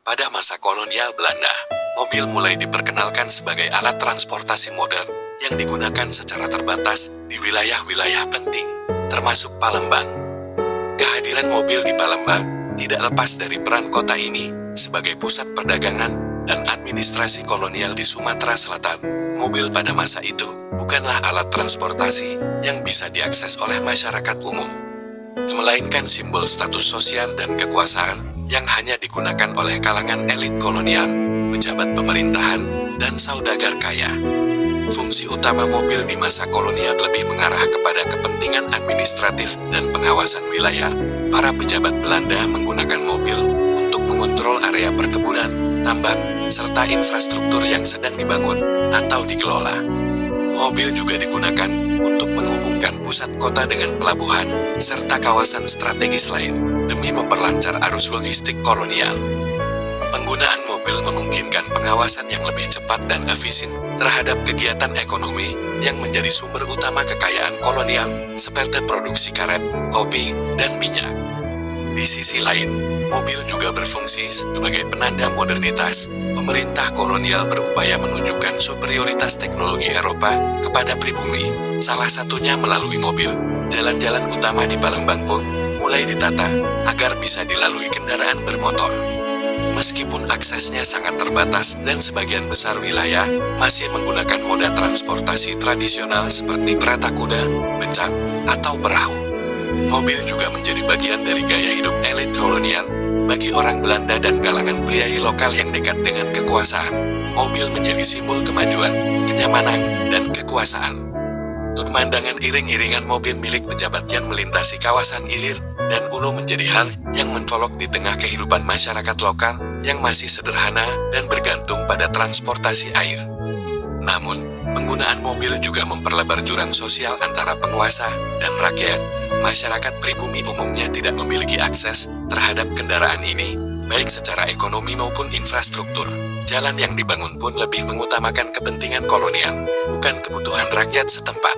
Pada masa kolonial Belanda, mobil mulai diperkenalkan sebagai alat transportasi modern yang digunakan secara terbatas di wilayah-wilayah penting, termasuk Palembang. Kehadiran mobil di Palembang tidak lepas dari peran kota ini sebagai pusat perdagangan dan administrasi kolonial di Sumatera Selatan. Mobil pada masa itu bukanlah alat transportasi yang bisa diakses oleh masyarakat umum, melainkan simbol status sosial dan kekuasaan yang hanya digunakan oleh kalangan elit kolonial, pejabat pemerintahan, dan saudagar kaya. Fungsi utama mobil di masa kolonial lebih mengarah kepada kepentingan administratif dan pengawasan wilayah. Para pejabat Belanda menggunakan mobil untuk mengontrol area perkebunan, tambang, serta infrastruktur yang sedang dibangun atau dikelola. Mobil juga digunakan untuk menghubungkan pusat kota dengan pelabuhan, serta kawasan strategis lain, demi memperlancar arus logistik kolonial. Penggunaan mobil memungkinkan pengawasan yang lebih cepat dan efisien terhadap kegiatan ekonomi yang menjadi sumber utama kekayaan kolonial, seperti produksi karet, kopi, dan minyak. Di sisi lain, mobil juga berfungsi sebagai penanda modernitas. Pemerintah kolonial berupaya menunjukkan superioritas teknologi Eropa kepada pribumi, salah satunya melalui mobil. Jalan-jalan utama di Palembang pun mulai ditata agar bisa dilalui kendaraan bermotor. Meskipun aksesnya sangat terbatas dan sebagian besar wilayah masih menggunakan moda transportasi tradisional seperti kereta kuda, becak, atau perahu. Mobil juga menjadi bagian dari gaya hidup elit kolonial. Bagi orang Belanda dan kalangan priai lokal yang dekat dengan kekuasaan, mobil menjadi simbol kemajuan, kenyamanan, dan kekuasaan. Pemandangan iring-iringan mobil milik pejabat yang melintasi kawasan Ilir dan Ulu menjadi hal yang mencolok di tengah kehidupan masyarakat lokal yang masih sederhana dan bergantung pada transportasi air. Namun, penggunaan mobil juga memperlebar jurang sosial antara penguasa dan rakyat. Masyarakat pribumi umumnya tidak memiliki akses terhadap kendaraan ini, baik secara ekonomi maupun infrastruktur. Jalan yang dibangun pun lebih mengutamakan kepentingan kolonial, bukan kebutuhan rakyat setempat.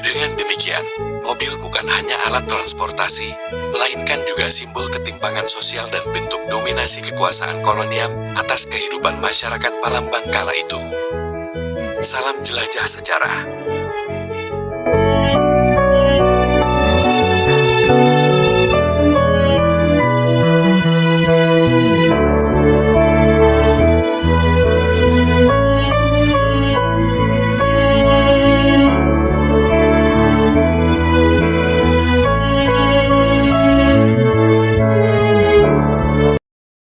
Dengan demikian, mobil bukan hanya alat transportasi, melainkan juga simbol ketimpangan sosial dan bentuk dominasi kekuasaan kolonial atas kehidupan masyarakat Palembang kala itu. Salam jelajah sejarah.